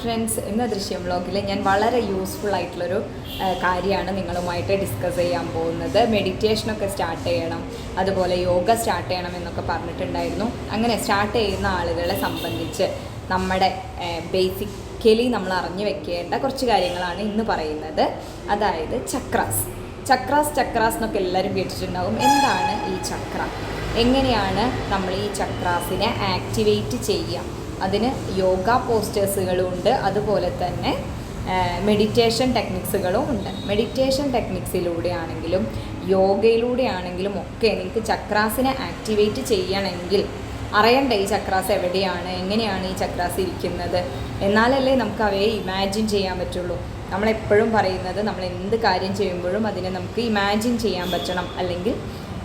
Friends, ഇന്ന് ദൃശ്യം വ്ളോഗിൽ ഞാൻ വളരെ യൂസ്ഫുൾ ആയിട്ടുള്ളൊരു കാര്യമാണ് നിങ്ങളുമായിട്ട് ഡിസ്കസ് ചെയ്യാൻ പോകുന്നത്. മെഡിറ്റേഷനൊക്കെ സ്റ്റാർട്ട് ചെയ്യണം, അതുപോലെ യോഗ സ്റ്റാർട്ട് ചെയ്യണം എന്നൊക്കെ പറഞ്ഞിട്ടുണ്ടായിരുന്നു. അങ്ങനെ സ്റ്റാർട്ട് ചെയ്യുന്ന ആളുകളെ സംബന്ധിച്ച് നമ്മുടെ ബേസിക്കലി നമ്മൾ അറിഞ്ഞു വെക്കേണ്ട കുറച്ച് കാര്യങ്ങളാണ് ഇന്ന് പറയുന്നത്. അതായത് ചക്രാസ് എന്നൊക്കെ എല്ലാവരും കേട്ടിട്ടുണ്ടാവും. എന്താണ് ഈ ചക്ര? എങ്ങനെയാണ് നമ്മൾ ഈ ചക്രാസിനെ ആക്ടിവേറ്റ് ചെയ്യുക? അതിന് യോഗ പോസ്റ്റേഴ്സുകളും ഉണ്ട്, അതുപോലെ തന്നെ മെഡിറ്റേഷൻ ടെക്നിക്സുകളും ഉണ്ട്. മെഡിറ്റേഷൻ ടെക്നിക്സിലൂടെ ആണെങ്കിലും യോഗയിലൂടെ ആണെങ്കിലും ഒക്കെ നിങ്ങൾക്ക് ചക്രാസിനെ ആക്ടിവേറ്റ് ചെയ്യണമെങ്കിൽ അറിയണ്ടേ ഈ ചക്രാസ് എവിടെയാണ്, എങ്ങനെയാണ് ഈ ചക്രാസ് ഇരിക്കുന്നത്, എന്നാലല്ലേ നമുക്ക് അവയെ ഇമാജിൻ ചെയ്യാൻ പറ്റുള്ളൂ. നമ്മളെപ്പോഴും പറയുന്നത് നമ്മൾ എന്ത് കാര്യം ചെയ്യുമ്പോഴും അതിനെ നമുക്ക് ഇമാജിൻ ചെയ്യാൻ പറ്റണം, അല്ലെങ്കിൽ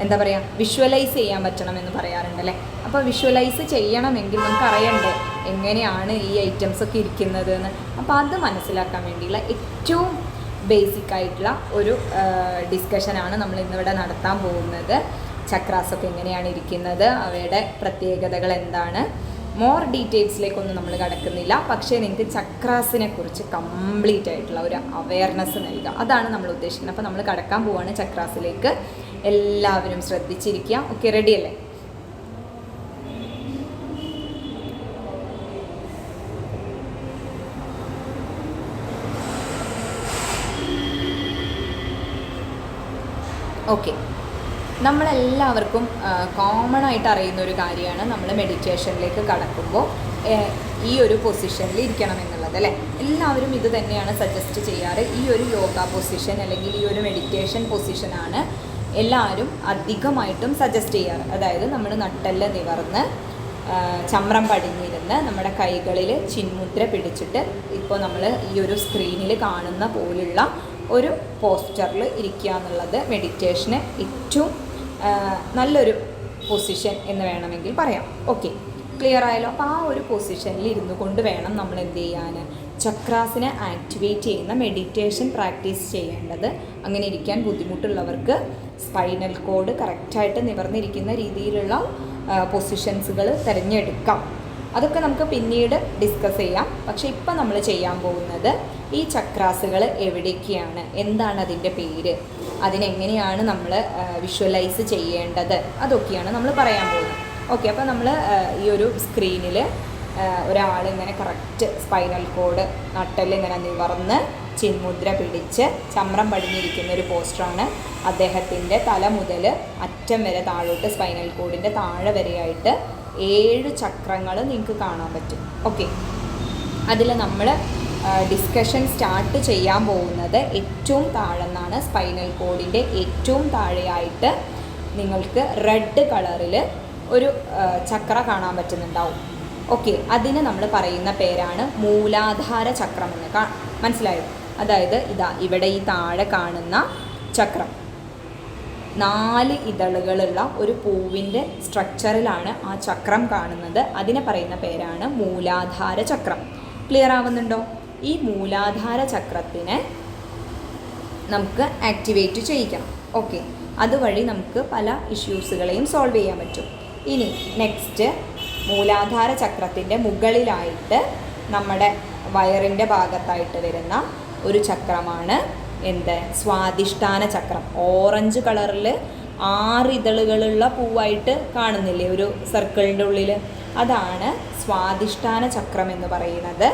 എന്താ പറയുക, വിഷ്വലൈസ് ചെയ്യാൻ പറ്റണം എന്ന് പറയാറുണ്ടല്ലേ. അപ്പോൾ വിഷ്വലൈസ് ചെയ്യണമെങ്കിൽ നമുക്ക് അറിയണ്ടേ എങ്ങനെയാണ് ഈ ഐറ്റംസ് ഒക്കെ ഇരിക്കുന്നത് എന്ന്. അപ്പോൾ അത് മനസ്സിലാക്കാൻ വേണ്ടിയുള്ള ഏറ്റവും ബേസിക് ആയിട്ടുള്ള ഒരു ഡിസ്കഷനാണ് നമ്മൾ ഇന്നിവിടെ നടത്താൻ പോകുന്നത്. ചക്രാസൊക്കെ എങ്ങനെയാണ് ഇരിക്കുന്നത്, അവയുടെ പ്രത്യേകതകൾ എന്താണ്, മോർ ഡീറ്റെയിൽസിലേക്കൊന്നും നമ്മൾ കടക്കുന്നില്ല. പക്ഷേ നിങ്ങൾക്ക് ചക്രാസിനെ കുറിച്ച് കംപ്ലീറ്റ് ആയിട്ടുള്ള ഒരു അവയർനെസ് നൽകുക, അതാണ് നമ്മൾ ഉദ്ദേശിക്കുന്നത്. അപ്പോൾ നമ്മൾ കടക്കാൻ പോവുകയാണ് ചക്രാസിലേക്ക്. എല്ലാവരും ശ്രദ്ധിച്ചിരിക്കുക. ഓക്കെ, റെഡി അല്ലേ? ഓക്കെ, നമ്മളെല്ലാവർക്കും കോമൺ ആയിട്ട് അറിയുന്ന ഒരു കാര്യമാണ് നമ്മൾ മെഡിറ്റേഷനിലേക്ക് കടക്കുമ്പോൾ ഈ ഒരു പൊസിഷനിൽ ഇരിക്കണം എന്നുള്ളത് അല്ലേ. എല്ലാവരും ഇത് തന്നെയാണ് സജസ്റ്റ് ചെയ്യാറ്. ഈ ഒരു യോഗ പൊസിഷൻ അല്ലെങ്കിൽ ഈ ഒരു മെഡിറ്റേഷൻ പൊസിഷനാണ് എല്ലാവരും അധികമായിട്ടും സജസ്റ്റ് ചെയ്യാറ്. അതായത് നമ്മൾ നട്ടെല്ല് നിവർന്ന് ചമ്രം പടിഞ്ഞിരുന്ന് നമ്മുടെ കൈകളിൽ ചിന്മുദ്ര പിടിച്ചിട്ട് ഇപ്പോൾ നമ്മൾ ഈ ഒരു സ്ക്രീനിൽ കാണുന്ന പോലുള്ള ഒരു പോസ്റ്ററിൽ ഇരിക്കുക എന്നുള്ളത് മെഡിറ്റേഷന് ഏറ്റവും നല്ലൊരു പൊസിഷൻ എന്ന് വേണമെങ്കിൽ പറയാം. ഓക്കെ, ക്ലിയർ ആയല്ലോ? അപ്പോൾ ആ ഒരു പൊസിഷനിൽ ഇരുന്നു കൊണ്ട് വേണം നമ്മൾ എന്ത് ചെയ്യാൻ, ചക്രാസിനെ ആക്ടിവേറ്റ് ചെയ്യുന്ന മെഡിറ്റേഷൻ പ്രാക്ടീസ് ചെയ്യേണ്ടത്. അങ്ങനെ ഇരിക്കാൻ ബുദ്ധിമുട്ടുള്ളവർക്ക് സ്പൈനൽ കോഡ് കറക്റ്റായിട്ട് നിവർന്നിരിക്കുന്ന രീതിയിലുള്ള പൊസിഷൻസുകൾ തിരഞ്ഞെടുക്കാം. അതൊക്കെ നമുക്ക് പിന്നീട് ഡിസ്കസ് ചെയ്യാം. പക്ഷേ ഇപ്പം നമ്മൾ ചെയ്യാൻ പോകുന്നത് ഈ ചക്രാസുകൾ എവിടേക്കാണ്, എന്താണ് അതിൻ്റെ പേര്, അതിനെങ്ങനെയാണ് നമ്മൾ വിഷ്വലൈസ് ചെയ്യേണ്ടത്, അതൊക്കെയാണ് നമ്മൾ പറയാൻ പോകുന്നത്. ഓക്കെ, അപ്പോൾ നമ്മൾ ഈ ഒരു സ്ക്രീനിൽ ഒരാൾ ഇങ്ങനെ കറക്റ്റ് സ്പൈനൽ കോഡ് നട്ടെല്ല് ഇങ്ങനെ നിവർന്ന് ചിന്മുദ്ര പിടിച്ച് ചമ്രം പടിഞ്ഞിരിക്കുന്ന ഒരു പോസ്റ്ററാണ്. അദ്ദേഹത്തിൻ്റെ തല മുതൽ അറ്റം വരെ താഴോട്ട് സ്പൈനൽ കോഡിൻ്റെ താഴെ വരെയായിട്ട് 7 ചക്രങ്ങൾ നിങ്ങൾക്ക് കാണാൻ പറ്റും. ഓക്കെ, അതിൽ നമ്മൾ ഡിസ്കഷൻ സ്റ്റാർട്ട് ചെയ്യാൻ പോകുന്നത് ഏറ്റവും താഴെന്നാണ്. സ്പൈനൽ കോഡിൻ്റെ ഏറ്റവും താഴെയായിട്ട് നിങ്ങൾക്ക് റെഡ് കളറിൽ ഒരു ചക്ര കാണാൻ പറ്റുന്നുണ്ടാവും. ഓക്കെ, അതിന് നമ്മൾ പറയുന്ന പേരാണ് മൂലാധാര ചക്രം എന്ന്. മനസ്സിലായോ? അതായത് ഇവിടെ ഈ താഴെ കാണുന്ന ചക്രം 4 ഇതളുകളുള്ള ഒരു പൂവിൻ്റെ സ്ട്രക്ചറിലാണ് ആ ചക്രം കാണുന്നത്. അതിനെ പറയുന്ന പേരാണ് മൂലാധാര ചക്രം. ക്ലിയർ ആവുന്നുണ്ടോ? ഈ മൂലാധാര ചക്രത്തിനെ നമുക്ക് ആക്ടിവേറ്റ് ചെയ്യിക്കണം. ഓക്കെ, അതുവഴി നമുക്ക് പല ഇഷ്യൂസുകളെയും സോൾവ് ചെയ്യാൻ പറ്റും. ഇനി നെക്സ്റ്റ്, മൂലാധാര ചക്രത്തിൻ്റെ മുകളിലായിട്ട് നമ്മുടെ വയറിൻ്റെ ഭാഗത്തായിട്ട് വരുന്ന ഒരു ചക്രമാണ് സ്വാധിഷ്ഠാന ചക്രം. ഓറഞ്ച് കളറിൽ 6 ഇതളുകളുള്ള പൂവായിട്ട് കാണുന്നില്ലേ ഒരു സർക്കിളിൻ്റെ ഉള്ളിൽ? അതാണ് സ്വാധിഷ്ഠാന ചക്രം എന്ന് പറയുന്നത്.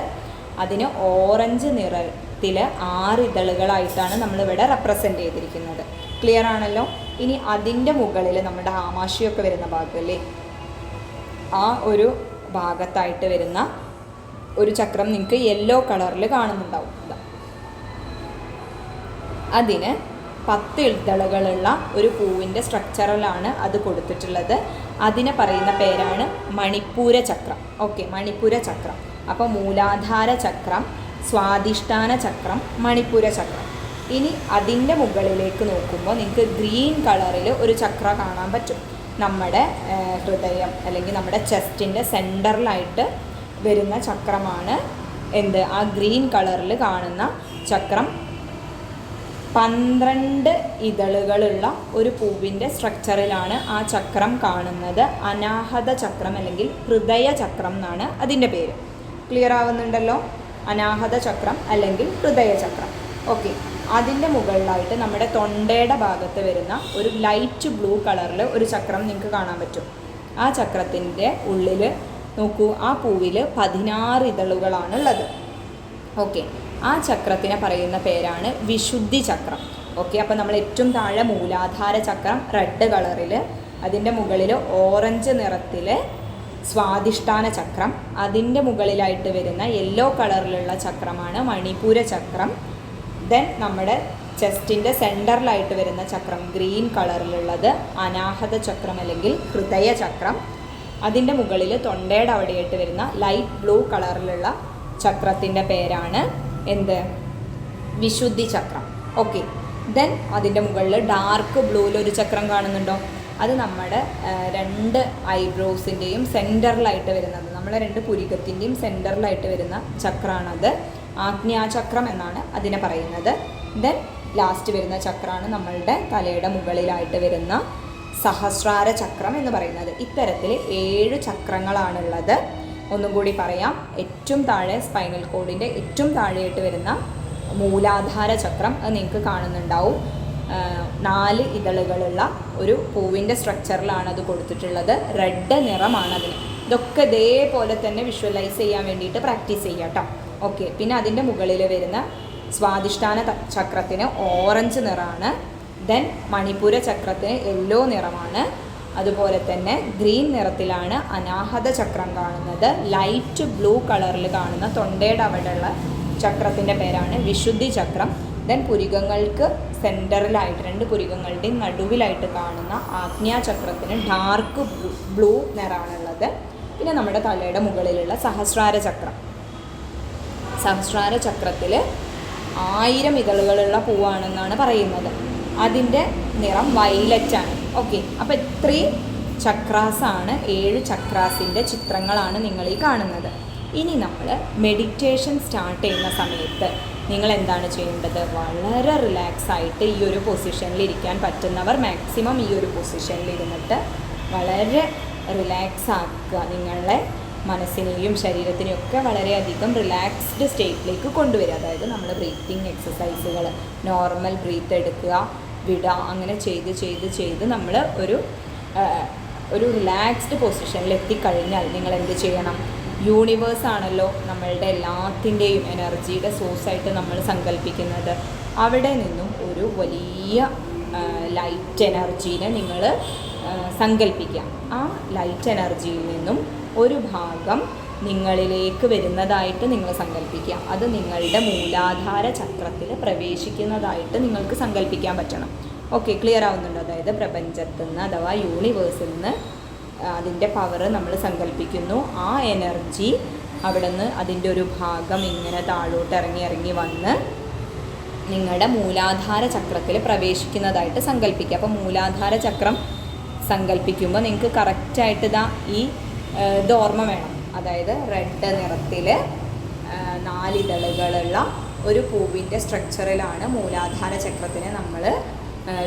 അതിന് ഓറഞ്ച് നിറത്തിൽ 6 ഇതളുകളായിട്ടാണ് നമ്മളിവിടെ റെപ്രസെൻ്റ് ചെയ്തിരിക്കുന്നത്. ക്ലിയർ ആണല്ലോ? ഇനി അതിൻ്റെ മുകളിൽ നമ്മുടെ ആമാശയൊക്കെ വരുന്ന ഭാഗമല്ലേ, ആ ഒരു ഭാഗത്തായിട്ട് വരുന്ന ഒരു ചക്രം നിങ്ങൾക്ക് യെല്ലോ കളറിൽ കാണുന്നുണ്ടാവും. അതിന് 10 ഇതളുകളുള്ള ഒരു പൂവിൻ്റെ സ്ട്രക്ചറിലാണ് അത് കൊടുത്തിട്ടുള്ളത്. അതിനെ പറയുന്ന പേരാണ് മണിപ്പൂര ചക്രം. ഓക്കെ, മണിപ്പൂര ചക്രം. അപ്പോൾ മൂലാധാര ചക്രം, സ്വാധിഷ്ഠാന ചക്രം, മണിപ്പൂര ചക്രം. ഇനി അതിൻ്റെ മുകളിലേക്ക് നോക്കുമ്പോൾ നിങ്ങൾക്ക് ഗ്രീൻ കളറിൽ ഒരു ചക്ര കാണാൻ പറ്റും. നമ്മുടെ ഹൃദയം അല്ലെങ്കിൽ നമ്മുടെ ചെസ്റ്റിൻ്റെ സെൻറ്ററിലായിട്ട് വരുന്ന ചക്രമാണ് ആ ഗ്രീൻ കളറിൽ കാണുന്ന ചക്രം. 12 ഇതളുകളുള്ള ഒരു പൂവിൻ്റെ സ്ട്രക്ചറിലാണ് ആ ചക്രം കാണുന്നത്. അനാഹത ചക്രം അല്ലെങ്കിൽ ഹൃദയ ചക്രം എന്നാണ് അതിൻ്റെ പേര്. ക്ലിയർ ആവുന്നുണ്ടല്ലോ? അനാഹത ചക്രം അല്ലെങ്കിൽ ഹൃദയചക്രം. ഓക്കെ, അതിൻ്റെ മുകളിലായിട്ട് നമ്മുടെ തൊണ്ടയുടെ ഭാഗത്ത് വരുന്ന ഒരു ലൈറ്റ് ബ്ലൂ കളറിൽ ഒരു ചക്രം നിങ്ങൾക്ക് കാണാൻ പറ്റും. ആ ചക്രത്തിൻ്റെ ഉള്ളിൽ നോക്കൂ, ആ പൂവിൽ 16 ഇതളുകളാണുള്ളത്. ഓക്കെ, ആ ചക്രത്തിനെ പറയുന്ന പേരാണ് വിശുദ്ധി ചക്രം. ഓക്കെ, അപ്പോൾ നമ്മൾ ഏറ്റവും താഴെ മൂലാധാര ചക്രം റെഡ് കളറിൽ, അതിൻ്റെ മുകളിൽ ഓറഞ്ച് നിറത്തിൽ സ്വാധിഷ്ഠാന ചക്രം, അതിൻ്റെ മുകളിലായിട്ട് വരുന്ന യെല്ലോ കളറിലുള്ള ചക്രമാണ് മണിപൂര ചക്രം. ദെൻ നമ്മുടെ ചെസ്റ്റിൻ്റെ സെൻറ്ററിലായിട്ട് വരുന്ന ചക്രം ഗ്രീൻ കളറിലുള്ളത് അനാഹത ചക്രം അല്ലെങ്കിൽ ഹൃദയ ചക്രം. അതിൻ്റെ മുകളിൽ തൊണ്ടയുടെ അവിടെയായിട്ട് വരുന്ന ലൈറ്റ് ബ്ലൂ കളറിലുള്ള ചക്രത്തിൻ്റെ പേരാണ് എന്ത്? വിശുദ്ധി ചക്രം. ഓക്കെ, ദെൻ അതിൻ്റെ മുകളിൽ ഡാർക്ക് ബ്ലൂവിലൊരു ചക്രം കാണുന്നുണ്ടോ? അത് നമ്മുടെ 2 ഐബ്രോസിൻ്റെയും സെൻറ്ററിലായിട്ട് വരുന്നത്, നമ്മളെ 2 പുരികത്തിൻ്റെയും സെൻറ്ററിലായിട്ട് വരുന്ന ചക്രമാണത്. ആഗ്ന്യാചക്രം എന്നാണ് അതിനെ പറയുന്നത്. ദെൻ ലാസ്റ്റ് വരുന്ന ചക്രമാണ് നമ്മളുടെ തലയുടെ മുകളിലായിട്ട് വരുന്ന സഹസ്രാര ചക്രം എന്ന് പറയുന്നത്. ഇത്തരത്തിൽ 7 ചക്രങ്ങളാണുള്ളത്. ഒന്നും കൂടി പറയാം. ഏറ്റവും താഴെ സ്പൈനൽ കോഡിൻ്റെ ഏറ്റവും താഴെയായിട്ട് വരുന്ന മൂലാധാര ചക്രം, അത് നിങ്ങൾക്ക് കാണുന്നുണ്ടാവും. 4 ഇതളുകളുള്ള ഒരു പൂവിൻ്റെ സ്ട്രക്ചറിലാണ് അത് കൊടുത്തിട്ടുള്ളത്. റെഡ് നിറമാണ് അതിന്. ഇതൊക്കെ ഇതേപോലെ തന്നെ വിഷ്വലൈസ് ചെയ്യാൻ വേണ്ടിയിട്ട് പ്രാക്ടീസ് ചെയ്യാം കേട്ടോ. ഓക്കെ, പിന്നെ അതിൻ്റെ മുകളിൽ വരുന്ന സ്വാധിഷ്ഠാന ചക്രത്തിന് ഓറഞ്ച് നിറമാണ്. ദെൻ മണിപൂര ചക്രത്തിന് യെല്ലോ നിറമാണ്. അതുപോലെ തന്നെ ഗ്രീൻ നിറത്തിലാണ് അനാഹത ചക്രം കാണുന്നത്. ലൈറ്റ് ബ്ലൂ കളറിൽ കാണുന്ന തൊണ്ടയുടെ അവിടെയുള്ള ചക്രത്തിൻ്റെ പേരാണ് വിശുദ്ധി ചക്രം. ദെൻ പുരികങ്ങൾക്ക് സെൻറ്ററിലായിട്ട് 2 പുരികങ്ങളുടെയും നടുവിലായിട്ട് കാണുന്ന ആഗ്ന്യാചക്രത്തിന് ഡാർക്ക് ബ്ലൂ നിറമാണുള്ളത്. പിന്നെ നമ്മുടെ തലയുടെ മുകളിലുള്ള സഹസ്രാര ചക്രം. സഹസ്രാര ചക്രത്തിൽ 1000 ഇതളുകളുള്ള പൂവാണെന്നാണ് പറയുന്നത്. അതിൻ്റെ നിറം വയലറ്റാണ്. ഓക്കെ, അപ്പോൾ ഇത്രയും ചക്രാസാണ്, 7 ചക്രാസിൻ്റെ ചിത്രങ്ങളാണ് നിങ്ങൾ ഈ കാണുന്നത്. ഇനി നമ്മൾ മെഡിറ്റേഷൻ സ്റ്റാർട്ട് ചെയ്യുന്ന സമയത്ത് നിങ്ങൾ എന്താണ് ചെയ്യേണ്ടത്? വളരെ റിലാക്സ് ആയിട്ട് ഈ ഒരു പൊസിഷനിൽ ഇരിക്കാൻ പറ്റുന്നവർ മാക്സിമം ഈ ഒരു പൊസിഷനിൽ ഇരുന്നിട്ട് വളരെ റിലാക്സ് ആക്കുക. നിങ്ങളെ മനസ്സിനെയും ശരീരത്തിനെയും ഒക്കെ വളരെയധികം റിലാക്സ്ഡ് സ്റ്റേറ്റിലേക്ക് കൊണ്ടുവരിക. അതായത് നമ്മൾ ബ്രീത്തിങ് എക്സസൈസുകൾ, നോർമൽ ബ്രീത്ത് എടുക്കുക, വിടുക, അങ്ങനെ ചെയ്ത് നമ്മൾ ഒരു റിലാക്സ്ഡ് പൊസിഷനിൽ എത്തിക്കഴിഞ്ഞാൽ നിങ്ങൾ എന്ത് ചെയ്യണം? യൂണിവേഴ്സ് ആണല്ലോ നമ്മളുടെ എല്ലാത്തിൻ്റെയും എനർജിയുടെ സോഴ്സായിട്ട് നമ്മൾ സങ്കല്പിക്കുന്നത്. അവിടെ നിന്നും ഒരു വലിയ ലൈറ്റ് എനർജീനെ നിങ്ങൾ സങ്കല്പിക്കുക. ആ ലൈറ്റ് എനർജിയിൽ നിന്നും ഒരു ഭാഗം നിങ്ങളിലേക്ക് വരുന്നതായിട്ട് നിങ്ങൾ സങ്കല്പിക്കുക. അത് നിങ്ങളുടെ മൂലാധാര ചക്രത്തിൽ പ്രവേശിക്കുന്നതായിട്ട് നിങ്ങൾക്ക് സങ്കല്പിക്കാൻ പറ്റണം. ഓക്കെ, ക്ലിയർ ആവുന്നുണ്ട്? അതായത് പ്രപഞ്ചത്തിൽ നിന്ന് അഥവാ യൂണിവേഴ്സിൽ നിന്ന് അതിൻ്റെ പവർ നമ്മൾ സങ്കല്പിക്കുന്നു. ആ എനർജി അവിടെ നിന്ന് അതിൻ്റെ ഒരു ഭാഗം ഇങ്ങനെ താഴോട്ട് ഇറങ്ങി വന്ന് നിങ്ങളുടെ മൂലാധാര ചക്രത്തിൽ പ്രവേശിക്കുന്നതായിട്ട് സങ്കല്പിക്കുക. അപ്പോൾ മൂലാധാര ചക്രം സങ്കല്പിക്കുമ്പോൾ നിങ്ങൾക്ക് കറക്റ്റായിട്ട് ഇത് ഓർമ്മ വേണം. അതായത് റെഡ് നിറത്തിൽ 4 ഇതളുകളുള്ള ഒരു പൂവിൻ്റെ സ്ട്രക്ചറിലാണ് മൂലാധാര ചക്രത്തിനെ നമ്മൾ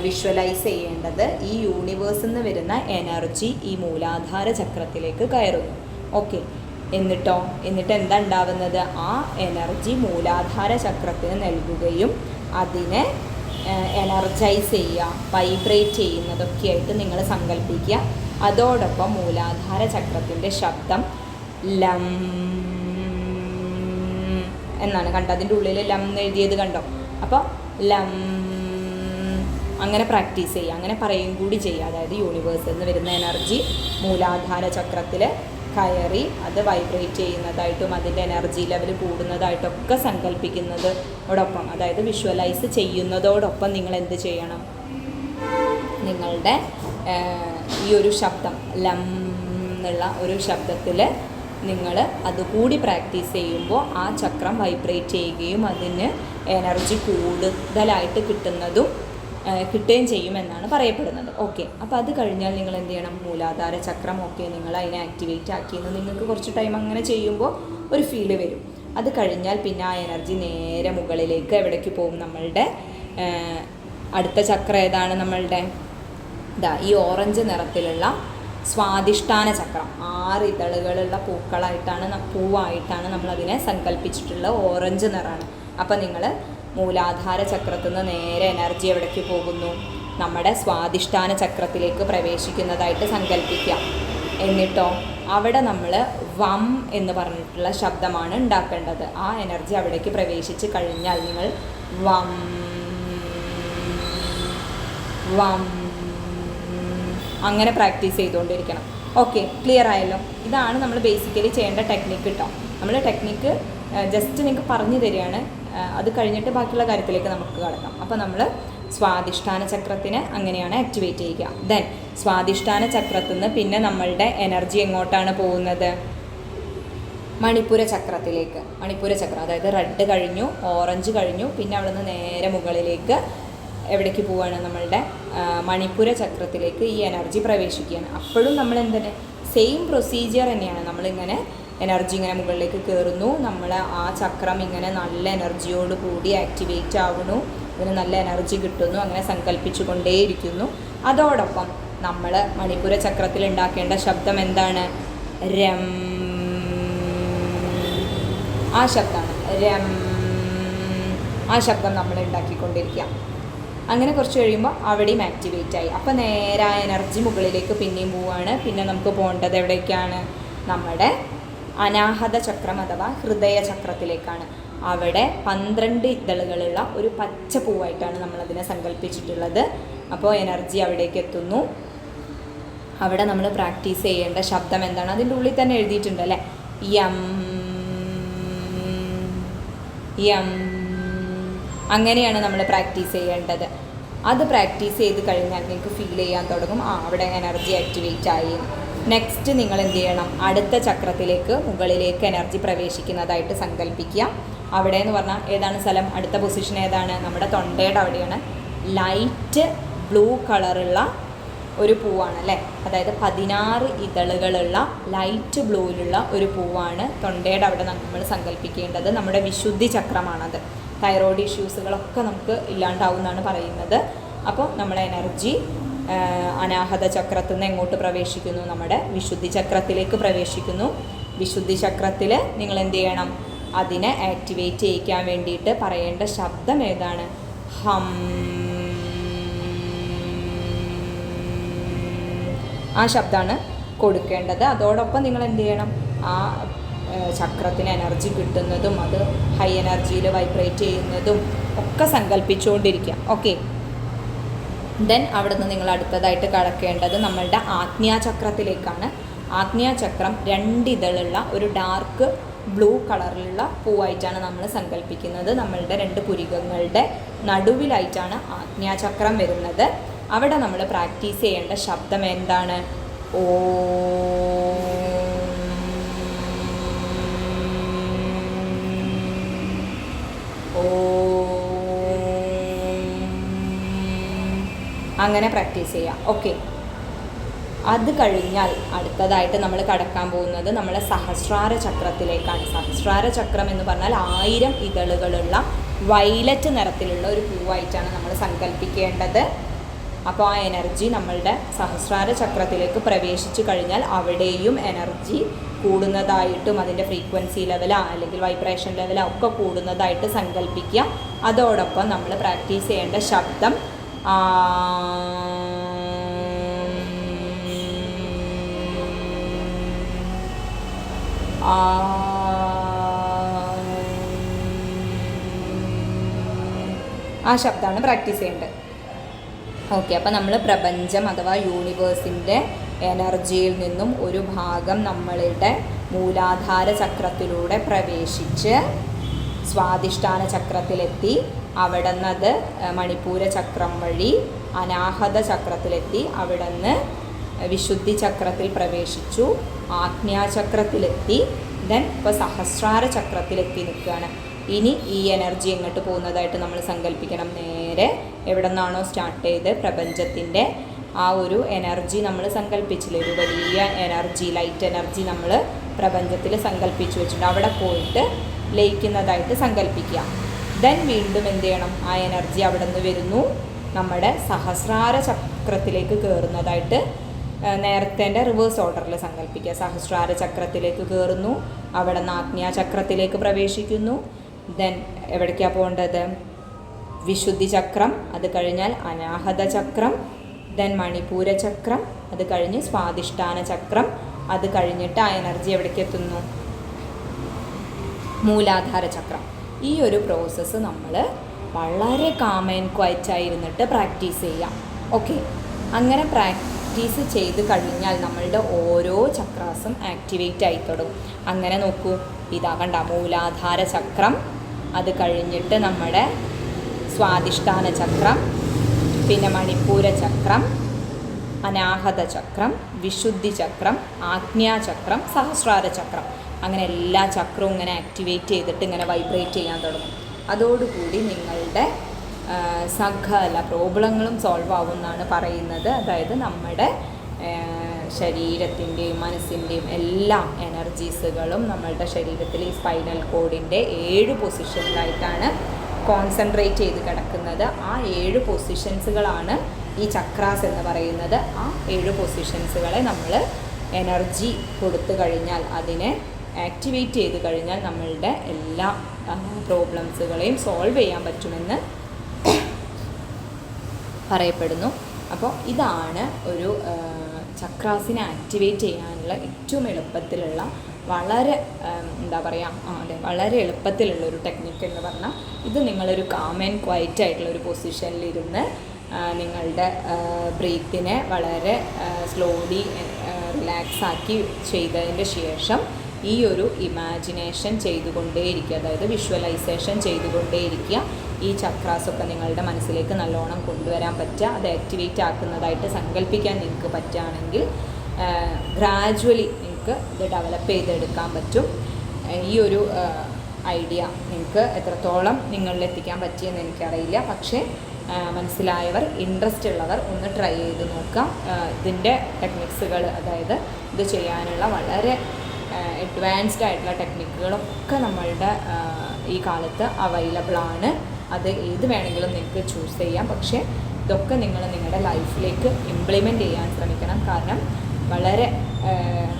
വിഷ്വലൈസ് ചെയ്യേണ്ടത്. ഈ യൂണിവേഴ്സിൽ നിന്ന് വരുന്ന എനർജി ഈ മൂലാധാര ചക്രത്തിലേക്ക് കയറുന്നു. ഓക്കെ, എന്നിട്ട് എന്താ ഉണ്ടാവുന്നത്? ആ എനർജി മൂലാധാര ചക്രത്തിന് നൽകുകയും അതിനെ എനർജൈസ് ചെയ്യുക, വൈബ്രേറ്റ് ചെയ്യുന്നതൊക്കെയായിട്ട് നിങ്ങൾ സങ്കല്പിക്കുക. അതോടൊപ്പം മൂലാധാര ചക്രത്തിൻ്റെ ശബ്ദം ലം എന്നാണ്. കണ്ടോ? അതിൻ്റെ ഉള്ളിൽ ലം എഴുതിയത് കണ്ടോ? അപ്പോൾ ലം അങ്ങനെ പ്രാക്ടീസ് ചെയ്യുക, അങ്ങനെ പറയും കൂടി ചെയ്യുക. അതായത് യൂണിവേഴ്സിൽ നിന്ന് വരുന്ന എനർജി മൂലാധാര ചക്രത്തിൽ കയറി അത് വൈബ്രേറ്റ് ചെയ്യുന്നതായിട്ടും അതിൻ്റെ എനർജി ലെവൽ കൂടുന്നതായിട്ടൊക്കെ സങ്കല്പിക്കുന്നതോടൊപ്പം, അതായത് വിഷ്വലൈസ് ചെയ്യുന്നതോടൊപ്പം നിങ്ങൾ എന്ത് ചെയ്യണം? നിങ്ങളുടെ ഈ ഒരു ശബ്ദം ലം എന്നുള്ള ഒരു ശബ്ദത്തിൽ നിങ്ങൾ അതുകൂടി പ്രാക്ടീസ് ചെയ്യുമ്പോൾ ആ ചക്രം വൈബ്രേറ്റ് ചെയ്യുകയും അതിന് എനർജി കൂടുതലായിട്ട് കിട്ടുകയും ചെയ്യുമെന്നാണ് പറയപ്പെടുന്നത്. ഓക്കെ, അപ്പോൾ അത് കഴിഞ്ഞാൽ നിങ്ങൾ എന്ത് ചെയ്യണം? മൂലാധാര ചക്രം നിങ്ങൾ അതിനെ ആക്ടിവേറ്റ് ആക്കിയെന്ന് നിങ്ങൾക്ക് കുറച്ച് ടൈം അങ്ങനെ ചെയ്യുമ്പോൾ ഒരു ഫീല് വരും. അത് കഴിഞ്ഞാൽ പിന്നെ ആ എനർജി നേരെ മുകളിലേക്ക് എവിടേക്ക് പോകും? നമ്മളുടെ അടുത്ത ചക്രം ഏതാണ്? നമ്മളുടെ ഈ ഓറഞ്ച് നിറത്തിലുള്ള സ്വാധിഷ്ഠാന ചക്രം 6 ഇതളുകളുള്ള പൂവായിട്ടാണ് നമ്മളതിനെ സങ്കല്പിച്ചിട്ടുള്ളത്. ഓറഞ്ച് നിറമാണ്. അപ്പം നിങ്ങൾ മൂലാധാര ചക്രത്തിൽ നിന്ന് നേരെ എനർജി എവിടേക്ക് പോകുന്നു? നമ്മുടെ സ്വാധിഷ്ഠാന ചക്രത്തിലേക്ക് പ്രവേശിക്കുന്നതായിട്ട് സങ്കല്പിക്കുക. എന്നിട്ടോ അവിടെ നമ്മൾ വം എന്ന് പറഞ്ഞിട്ടുള്ള ശബ്ദമാണ് ഉണ്ടാക്കേണ്ടത്. ആ എനർജി അവിടേക്ക് പ്രവേശിച്ച് കഴിഞ്ഞാൽ നിങ്ങൾ വം വം അങ്ങനെ പ്രാക്ടീസ് ചെയ്തുകൊണ്ടിരിക്കണം. ഓക്കെ, ക്ലിയർ ആയല്ലോ? ഇതാണ് നമ്മൾ ബേസിക്കലി ചെയ്യേണ്ട ടെക്നിക്ക് കേട്ടോ. നമ്മൾ ടെക്നിക്ക് ജസ്റ്റ് നിങ്ങൾക്ക് പറഞ്ഞു തരികയാണ്. അത് കഴിഞ്ഞിട്ട് ബാക്കിയുള്ള കാര്യത്തിലേക്ക് നമുക്ക് കടക്കാം. അപ്പോൾ നമ്മൾ സ്വാധിഷ്ഠാന ചക്രത്തിനെ അങ്ങനെയാണ് ആക്ടിവേറ്റ് ചെയ്യുക. ദെൻ സ്വാധിഷ്ഠാന ചക്രത്തിൽ നിന്ന് പിന്നെ നമ്മളുടെ എനർജി എങ്ങോട്ടാണ് പോകുന്നത്? മണിപ്പുര ചക്രത്തിലേക്ക്. മണിപ്പുര ചക്രം, അതായത് റെഡ് കഴിഞ്ഞു, ഓറഞ്ച് കഴിഞ്ഞു, പിന്നെ അവിടെ നിന്ന് നേരെ മുകളിലേക്ക് എവിടേക്ക് പോവുകയാണ്? നമ്മളുടെ മണിപ്പുര ചക്രത്തിലേക്ക് ഈ എനർജി പ്രവേശിക്കുകയാണ്. അപ്പോഴും നമ്മൾ എന്താണ്, സെയിം പ്രൊസീജിയർ തന്നെയാണ്. നമ്മളിങ്ങനെ എനർജി ഇങ്ങനെ മുകളിലേക്ക് കയറുന്നു, നമ്മൾ ആ ചക്രം ഇങ്ങനെ നല്ല എനർജിയോട് കൂടി ആക്ടിവേറ്റ് ആവുന്നു, അതിന് നല്ല എനർജി കിട്ടുന്നു, അങ്ങനെ സങ്കല്പിച്ചു കൊണ്ടേയിരിക്കുന്നു. അതോടൊപ്പം നമ്മൾ മണിപ്പുര ചക്രത്തിൽ ഉണ്ടാക്കേണ്ട ശബ്ദം എന്താണ്? രം. ആ ശബ്ദമാണ് രം. ആ ശബ്ദം നമ്മൾ ഉണ്ടാക്കിക്കൊണ്ടിരിക്കുക. അങ്ങനെ കുറച്ച് കഴിയുമ്പോൾ അവിടെയും ആക്ടിവേറ്റ് ആയി. അപ്പോൾ നേരെ എനർജി മുകളിലേക്ക് പിന്നെയും പോവുകയാണ്. പിന്നെ നമുക്ക് പോകേണ്ടത് എവിടേക്കാണ്? നമ്മുടെ അനാഹത ചക്രം അഥവാ ഹൃദയ ചക്രത്തിലേക്കാണ്. അവിടെ 12 ഇതളുകളുള്ള ഒരു പച്ച പൂവായിട്ടാണ് നമ്മളതിനെ സങ്കല്പിച്ചിട്ടുള്ളത്. അപ്പോൾ എനർജി അവിടേക്ക് എത്തുന്നു. അവിടെ നമ്മൾ പ്രാക്ടീസ് ചെയ്യേണ്ട ശബ്ദം എന്താണ്? അതിൻ്റെ ഉള്ളിൽ തന്നെ എഴുതിയിട്ടുണ്ട് അല്ലേ? യം യം. അങ്ങനെയാണ് നമ്മൾ പ്രാക്ടീസ് ചെയ്യേണ്ടത്. അത് പ്രാക്ടീസ് ചെയ്ത് കഴിഞ്ഞാൽ നിങ്ങൾക്ക് ഫീൽ ചെയ്യാൻ തുടങ്ങും അവിടെ എനർജി ആക്ടിവേറ്റ് ആയി. നെക്സ്റ്റ് നിങ്ങൾ എന്ത് ചെയ്യണം? അടുത്ത ചക്രത്തിലേക്ക് മുകളിലേക്ക് എനർജി പ്രവേശിക്കുന്നതായിട്ട് സങ്കല്പിക്കുക. അവിടെ എന്ന് പറഞ്ഞാൽ ഏതാണ് സ്ഥലം? അടുത്ത പൊസിഷൻ ഏതാണ്? നമ്മുടെ തൊണ്ടയുടെ അവിടെയാണ്. ലൈറ്റ് ബ്ലൂ കളറുള്ള ഒരു പൂവാണ് അല്ലേ? അതായത് 16 ഇതളുകളുള്ള ലൈറ്റ് ബ്ലൂയിലുള്ള ഒരു പൂവാണ് തൊണ്ടയുടെ അവിടെ നമ്മൾ സങ്കല്പിക്കേണ്ടത്. നമ്മുടെ വിശുദ്ധി ചക്രമാണത്. തൈറോയ്ഡ് ഇഷ്യൂസുകളൊക്കെ നമുക്ക് ഇല്ലാണ്ടാവും എന്നാണ് പറയുന്നത്. അപ്പോൾ നമ്മളെ എനർജി അനാഹത ചക്രത്തിൽ നിന്ന് എങ്ങോട്ട് പ്രവേശിക്കുന്നു? നമ്മുടെ വിശുദ്ധി ചക്രത്തിലേക്ക് പ്രവേശിക്കുന്നു. വിശുദ്ധി ചക്രത്തിൽ നിങ്ങൾ എന്ത് ചെയ്യണം? അതിനെ ആക്ടിവേറ്റ് ചെയ്യിക്കാൻ വേണ്ടിയിട്ട് പറയേണ്ട ശബ്ദം ഏതാണ്? ഹം. ആ ശബ്ദമാണ് കൊടുക്കേണ്ടത്. അതോടൊപ്പം നിങ്ങൾ എന്ത് ചെയ്യണം? ആ ചക്രത്തിന് എനർജി കിട്ടുന്നതും അത് ഹൈ എനർജിയിൽ വൈബ്രേറ്റ് ചെയ്യുന്നതും ഒക്കെ സങ്കല്പിച്ചുകൊണ്ടിരിക്കുക. ഓക്കെ, ദെൻ അവിടെ നിന്ന് നിങ്ങൾ അടുത്തതായിട്ട് കടക്കേണ്ടത് നമ്മളുടെ ആഗ്നേയചക്രത്തിലേക്കാണ്. ആഗ്നേയചക്രം 2 ഇതളുള്ള ഒരു ഡാർക്ക് ബ്ലൂ കളറിലുള്ള പൂവായിട്ടാണ് നമ്മൾ സങ്കല്പിക്കുന്നത്. നമ്മളുടെ 2 പുരികങ്ങളുടെ നടുവിലായിട്ടാണ് ആഗ്നേയചക്രം വരുന്നത്. അവിടെ നമ്മൾ പ്രാക്ടീസ് ചെയ്യേണ്ട ശബ്ദം എന്താണ്? ഓ. അങ്ങനെ പ്രാക്ടീസ് ചെയ്യാം. ഓക്കെ, അത് കഴിഞ്ഞാൽ അടുത്തതായിട്ട് നമ്മൾ കടക്കാൻ പോകുന്നത് നമ്മളെ സഹസ്രാര ചക്രത്തിലേക്കാണ്. സഹസ്രാര ചക്രം എന്ന് പറഞ്ഞാൽ 1000 ഇതളുകളുള്ള വയലറ്റ് നിറത്തിലുള്ള ഒരു പൂവായിട്ടാണ് നമ്മൾ സങ്കല്പിക്കേണ്ടത്. അപ്പോൾ ആ എനർജി നമ്മളുടെ സഹസ്രാര ചക്രത്തിലേക്ക് പ്രവേശിച്ചു കഴിഞ്ഞാൽ അവിടെയും എനർജി കൂടുന്നതായിട്ടും അതിൻ്റെ ഫ്രീക്വൻസി ലെവലോ അല്ലെങ്കിൽ വൈബ്രേഷൻ ലെവലോ ഒക്കെ കൂടുന്നതായിട്ട് സങ്കല്പിക്കുക. അതോടൊപ്പം നമ്മൾ പ്രാക്ടീസ് ചെയ്യേണ്ട ശബ്ദം ആ ശബ്ദമാണ് പ്രാക്ടീസ് ചെയ്യേണ്ടത്. ഓക്കെ, അപ്പോൾ നമ്മൾ പ്രപഞ്ചം അഥവാ യൂണിവേഴ്സിൻ്റെ എനർജിയിൽ നിന്നും ഒരു ഭാഗം നമ്മളുടെ മൂലാധാര ചക്രത്തിലൂടെ പ്രവേശിച്ച് സ്വാധിഷ്ഠാന ചക്രത്തിലെത്തി. അവിടെ നിന്ന് അത് മണിപ്പൂര ചക്രം വഴി അനാഹത ചക്രത്തിലെത്തി. അവിടെ നിന്ന് വിശുദ്ധി ചക്രത്തിൽ പ്രവേശിച്ചു, ആഗ്നേയചക്രത്തിലെത്തി. ദെൻ ഇപ്പോൾ സഹസ്രാര ചക്രത്തിലെത്തി നിൽക്കുകയാണ്. ഇനി ഈ എനർജി എങ്ങോട്ട് പോകുന്നതായിട്ട് നമ്മൾ സങ്കല്പിക്കണം. നേരെ എവിടെ നിന്നാണോ സ്റ്റാർട്ട് ചെയ്ത് പ്രപഞ്ചത്തിൻ്റെ ആ ഒരു എനർജി നമ്മൾ സങ്കല്പിച്ചില്ലേ, ഒരു വലിയ എനർജി, ലൈറ്റ് എനർജി നമ്മൾ പ്രപഞ്ചത്തിൽ സങ്കല്പിച്ച് വെച്ചിട്ടുണ്ട്. അവിടെ പോയിട്ട് ലയിക്കുന്നതായിട്ട് സങ്കല്പിക്കുക. ദെൻ വീണ്ടും എന്ത് ചെയ്യണം? ആ എനർജി അവിടെ നിന്ന് വരുന്നു, നമ്മുടെ സഹസ്രാര ചക്രത്തിലേക്ക് കയറുന്നതായിട്ട് നേരത്തെ റിവേഴ്സ് ഓർഡറിൽ സങ്കല്പിക്കുക. സഹസ്രാര ചക്രത്തിലേക്ക് കയറുന്നു, അവിടെ നിന്ന് ആഗ്നേയ ചക്രത്തിലേക്ക് പ്രവേശിക്കുന്നു. ദെൻ എവിടേക്കാണ് പോകേണ്ടത്? വിശുദ്ധി ചക്രം, അത് കഴിഞ്ഞാൽ അനാഹത ചക്രം, ദെൻ മണിപൂര ചക്രം, അത് കഴിഞ്ഞ് സ്വാധിഷ്ഠാന ചക്രം, അത് കഴിഞ്ഞിട്ട് ആ എനർജി എവിടേക്ക് എത്തുന്നു? മൂലാധാര ചക്രം. ഈ ഒരു പ്രോസസ്സ് നമ്മൾ വളരെ കാം ആൻഡ് ക്വയറ്റായിരുന്നിട്ട് പ്രാക്ടീസ് ചെയ്യാം. ഓക്കെ, അങ്ങനെ പ്രാക്ടീസ് ചെയ്ത് കഴിഞ്ഞാൽ നമ്മളുടെ ഓരോ ചക്രാസും ആക്ടിവേറ്റ് ആയി തുടങ്ങും. അങ്ങനെ നോക്കൂ, ഇതാ കണ്ട മൂലാധാര ചക്രം, അത് കഴിഞ്ഞിട്ട് നമ്മുടെ സ്വാധിഷ്ഠാന ചക്രം, പിന്നെ മണിപ്പൂര ചക്രം, അനാഹത ചക്രം, വിശുദ്ധി ചക്രം, ആഗ്നേയ ചക്രം, സഹസ്രാര ചക്രം. അങ്ങനെ എല്ലാ ചക്രവും ഇങ്ങനെ ആക്ടിവേറ്റ് ചെയ്തിട്ട് ഇങ്ങനെ വൈബ്രേറ്റ് ചെയ്യാൻ തുടങ്ങും. അതോടുകൂടി നിങ്ങളുടെ സകല പ്രോബ്ലങ്ങളും സോൾവ് ആവുമെന്നാണ് പറയുന്നത്. അതായത് നമ്മുടെ ശരീരത്തിൻ്റെയും മനസ്സിൻ്റെയും എല്ലാ എനർജീസുകളും നമ്മളുടെ ശരീരത്തിൽ ഈ സ്പൈനൽ കോഡിൻ്റെ 7 പൊസിഷനിലായിട്ടാണ് കോൺസെൻട്രേറ്റ് ചെയ്ത് കിടക്കുന്നത്. ആ 7 പൊസിഷൻസുകളാണ് ഈ ചക്രാസ് എന്ന് പറയുന്നത്. ആ 7 പൊസിഷൻസുകളെ നമ്മൾ എനർജി കൊടുത്തു കഴിഞ്ഞാൽ, അതിനെ ആക്ടിവേറ്റ് ചെയ്ത് കഴിഞ്ഞാൽ നമ്മളുടെ എല്ലാ പ്രോബ്ലംസുകളെയും സോൾവ് ചെയ്യാൻ പറ്റുമെന്ന് പറയപ്പെടുന്നു. അപ്പോൾ ഇതാണ് ഒരു ചക്രാസിനെ ആക്ടിവേറ്റ് ചെയ്യാനുള്ള ഏറ്റവും എളുപ്പത്തിലുള്ള, വളരെ എന്താ പറയുക, വളരെ എളുപ്പത്തിലുള്ള ഒരു ടെക്നിക്ക് എന്ന് പറഞ്ഞാൽ, ഇത് നിങ്ങളൊരു കാം ആൻഡ് ക്വയറ്റ് ആയിട്ടുള്ള ഒരു പൊസിഷനിലിരുന്ന് നിങ്ങളുടെ ബ്രീത്തിനെ വളരെ സ്ലോലി റിലാക്സ് ആക്കി ചെയ്തതിൻ്റെ ശേഷം ഈ ഒരു ഇമാജിനേഷൻ ചെയ്തുകൊണ്ടേയിരിക്കുക, അതായത് വിഷ്വലൈസേഷൻ ചെയ്തുകൊണ്ടേയിരിക്കുക. ഈ ചക്രാസൊക്കെ നിങ്ങളുടെ മനസ്സിലേക്ക് നല്ലോണം കൊണ്ടുവരാൻ പറ്റുക, അത് ആക്ടിവേറ്റ് ആക്കുന്നതായിട്ട് സങ്കല്പിക്കാൻ നിങ്ങൾക്ക് പറ്റുകയാണെങ്കിൽ ഗ്രാജുവലി നിങ്ങൾക്ക് ഇത് ഡെവലപ്പ് ചെയ്തെടുക്കാൻ പറ്റും. ഈ ഒരു ഐഡിയ നിങ്ങൾക്ക് എത്രത്തോളം നിങ്ങളിലെത്തിക്കാൻ പറ്റിയെന്ന് എനിക്കറിയില്ല. പക്ഷേ മനസ്സിലായവർ, ഇൻട്രസ്റ്റ് ഉള്ളവർ ഒന്ന് ട്രൈ ചെയ്ത് നോക്കാം. ഇതിൻ്റെ ടെക്നിക്സുകൾ, അതായത് ഇത് ചെയ്യാനുള്ള വളരെ അഡ്വാൻസ്ഡ് ആയിട്ടുള്ള ടെക്നിക്കുകളൊക്കെ നമ്മളുടെ ഈ കാലത്ത് അവൈലബിൾ ആണ്. അത് ഏത് വേണമെങ്കിലും നിങ്ങൾക്ക് ചൂസ് ചെയ്യാം. പക്ഷേ ഇതൊക്കെ നിങ്ങൾ നിങ്ങളുടെ ലൈഫിലേക്ക് ഇംപ്ലിമെൻ്റ് ചെയ്യാൻ ശ്രമിക്കണം. കാരണം വളരെ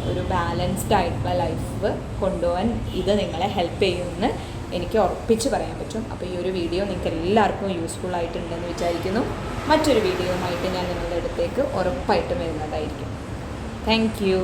ഒരു ബാലൻസ്ഡ് ആയിട്ടുള്ള ലൈഫ് കൊണ്ടുപോകാൻ ഇത് നിങ്ങളെ ഹെൽപ്പ് ചെയ്യുമെന്ന് എനിക്ക് ഉറപ്പിച്ച് പറയാൻ പറ്റും. അപ്പോൾ ഈ ഒരു വീഡിയോ നിങ്ങൾക്ക് എല്ലാവർക്കും യൂസ്ഫുൾ ആയിട്ടുണ്ടെന്ന് വിചാരിക്കുന്നു. മറ്റൊരു വീഡിയോയുമായിട്ട് ഞാൻ നിങ്ങളുടെ അടുത്തേക്ക് ഉറപ്പായിട്ടും വരുന്നതായിരിക്കും. Thank you.